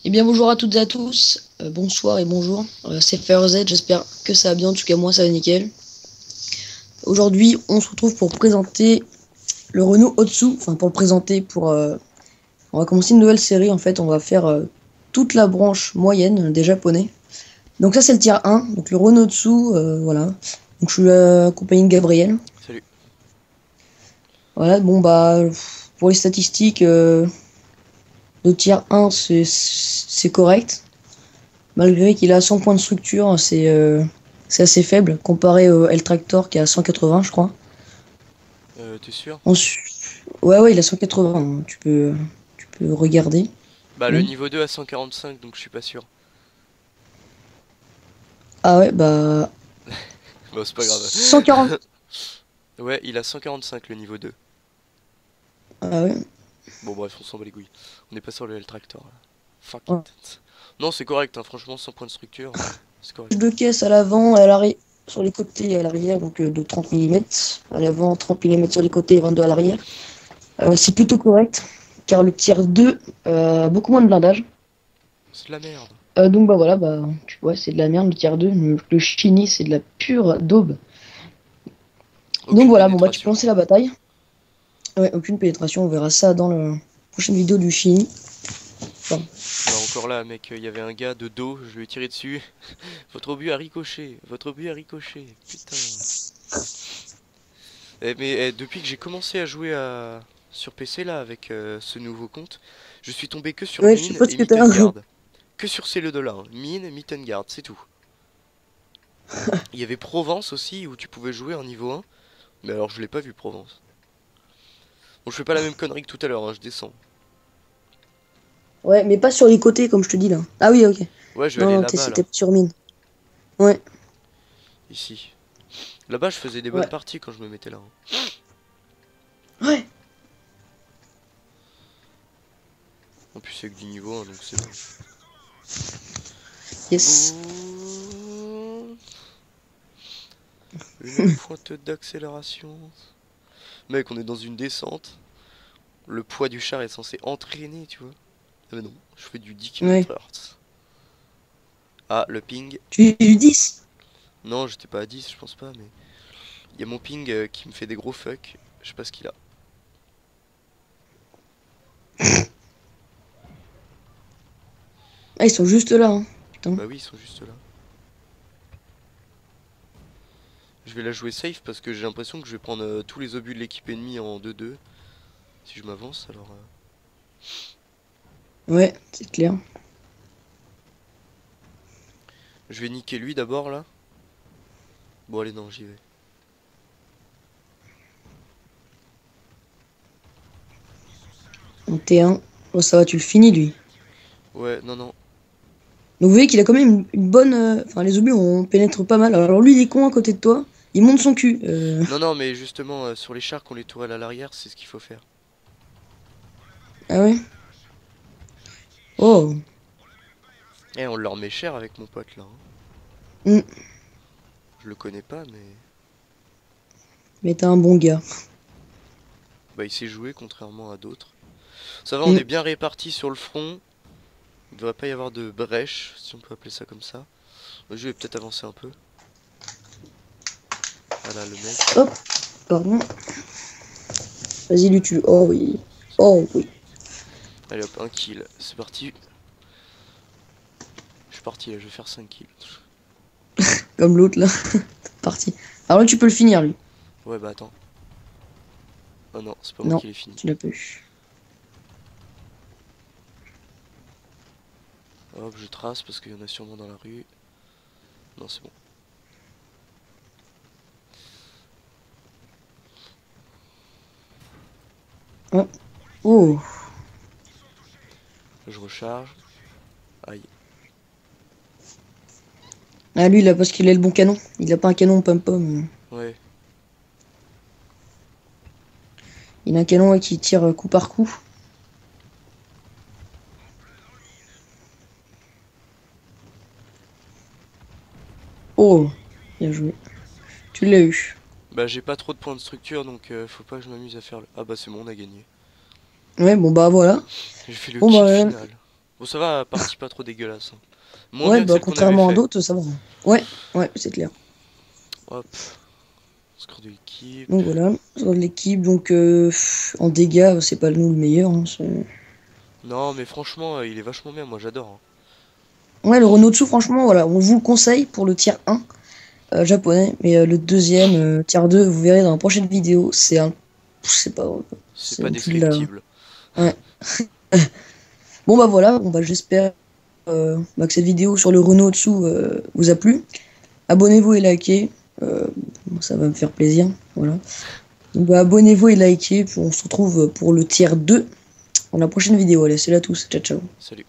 Eh bien bonjour à toutes et à tous, bonsoir et bonjour, c'est FairZ, j'espère que ça va bien, en tout cas moi ça va nickel. Aujourd'hui on se retrouve pour présenter le Renault Otsu, enfin pour le présenter, on va commencer une nouvelle série en fait, on va faire toute la branche moyenne des japonais. Donc ça c'est le tier 1, donc le Renault Otsu, voilà. Donc je suis accompagné de Gabriel. Salut. Voilà, bon bah pour les statistiques, le tier 1 c'est correct. Malgré qu'il a 100 points de structure, c'est assez faible comparé au L-Tractor qui a 180, je crois. T'es sûr? Ouais, ouais, il a 180, hein. Tu peux regarder. Bah le Même. niveau 2 à 145 donc je suis pas sûr. Ah ouais, bah. Bon c'est pas grave. 140. Ouais il a 145 le niveau 2. Ah ouais. Bon bref on s'en bat les couilles. On est pas sur le L-Tractor là. Fuck Ouais. it. Non c'est correct hein, franchement 100 points de structure. C'est correct. De caisse à l'avant et à l'arrière, sur les côtés et à l'arrière, donc de 30 mm. À l'avant, 30 mm sur les côtés et 22 à l'arrière. C'est plutôt correct, car le tiers 2 a beaucoup moins de blindage. C'est de la merde. Donc bah voilà, bah tu vois, c'est de la merde le tiers 2. Le Shiny, c'est de la pure daube. Donc Aucune voilà, bon bah tu peux pénétration. lancer la bataille. Ouais, aucune pénétration, on verra ça dans la prochaine vidéo du Shiny. Enfin, Bah encore là mec, il y avait un gars de dos, je lui ai tiré dessus. Votre obus a ricoché. Votre obus a ricoché. Putain. Depuis que j'ai commencé à jouer sur PC là avec ce nouveau compte, je suis tombé que sur ouais, je sais Mine pas ce et que t'as. Mittengard. Que sur ces deux-là, hein. Mine, Mittengard, c'est tout. Il y avait Provence aussi où tu pouvais jouer en niveau 1, mais alors je l'ai pas vu Provence. Bon, je fais pas la même connerie que tout à l'heure, hein, je descends. Ouais, mais pas sur les côtés, comme je te dis là. Ah oui, ok. Ouais, je vais Non, aller non, là-bas là, c'était sur mine. Ouais, ici. Là-bas, je faisais des bonnes ouais. parties quand je me mettais là, hein. Ouais. En plus, c'est que du niveau 1, donc c'est bon. Yes. Bouh. Une pointe d'accélération. Mec, on est dans une descente. Le poids du char est censé entraîner, tu vois. Ah mais non, je fais du 10 Ouais. km/h. Ah, le ping. Tu es du 10. Non, j'étais pas à 10, je pense pas, mais... Il y a mon ping qui me fait des gros fuck. Je sais pas ce qu'il a. Ah, ils sont juste là, hein. Putain. Bah oui, ils sont juste là. Je vais la jouer safe parce que j'ai l'impression que je vais prendre tous les obus de l'équipe ennemie en 2-2. Si je m'avance, alors... Ouais, c'est clair. Je vais niquer lui d'abord, là. Bon, allez, non, j'y vais. En T1. Oh, ça va, tu le finis lui. Ouais, non, non. Donc vous voyez qu'il a quand même une bonne. Enfin, les obus, on pénètre pas mal. Alors lui, il est con à côté de toi. Il monte son cul. Non, non, mais justement, sur les chars qu'on les tourelles à l'arrière, c'est ce qu'il faut faire. Ah ouais. Oh. Eh, on leur met cher avec mon pote, là, hein. Hmm. Je le connais pas, mais... Mais t'es un bon gars. Bah, il sait jouer, contrairement à d'autres. Ça va, on Hmm. est bien répartis sur le front. Il devrait pas y avoir de brèche, si on peut appeler ça comme ça. Le jeu est peut-être avancé un peu. Voilà, le mec. Hop. Pardon. Vas-y, lui tue. Oh oui. Oh oui. Allez hop, un kill. C'est parti. Je suis parti là, je vais faire 5 kills. Comme l'autre là. Parti. Alors là, tu peux le finir lui. Ouais, bah attends. Oh non, c'est pas moi Non, qui l'ai fini. tu l'as pas eu. Hop, je trace parce qu'il y en a sûrement dans la rue. Non, c'est bon. Oh. Oh. Je recharge. Aïe. Ah lui là parce qu'il a le bon canon. Il a pas un canon pom-pom. Ouais. Il a un canon qui tire coup par coup. Oh. Bien joué. Tu l'as eu. Bah j'ai pas trop de points de structure donc faut pas que je m'amuse à faire le... Ah bah c'est bon, on a gagné. Ouais, bon bah voilà. J'ai fait le Bon kill bah final. Bon, ça va, partie pas trop dégueulasse, hein. Moins Ouais, bien que bah celle qu'on avait contrairement à fait. d'autres, ça va. Ouais, ouais, c'est clair. Hop, score de l'équipe. Donc voilà, sur l'équipe, donc en dégâts, c'est pas nous le meilleur, hein, Non, mais franchement, il est vachement bien, moi j'adore, hein. Ouais, le Renault Tsu, franchement, voilà, on vous le conseille pour le tiers 1 japonais, mais le deuxième, tiers 2, vous verrez dans la prochaine vidéo, c'est un. C'est pas. C'est C'est pas au-dessus de la. descriptible. Ouais. Bon bah voilà, bon bah j'espère bah, que cette vidéo sur le Renault Tsu vous a plu. Abonnez-vous et likez, euh, ça va me faire plaisir, voilà. Donc bah, abonnez-vous et likez, puis on se retrouve pour le tiers 2 dans la prochaine vidéo. Allez, c'est là tous, ciao ciao. Salut.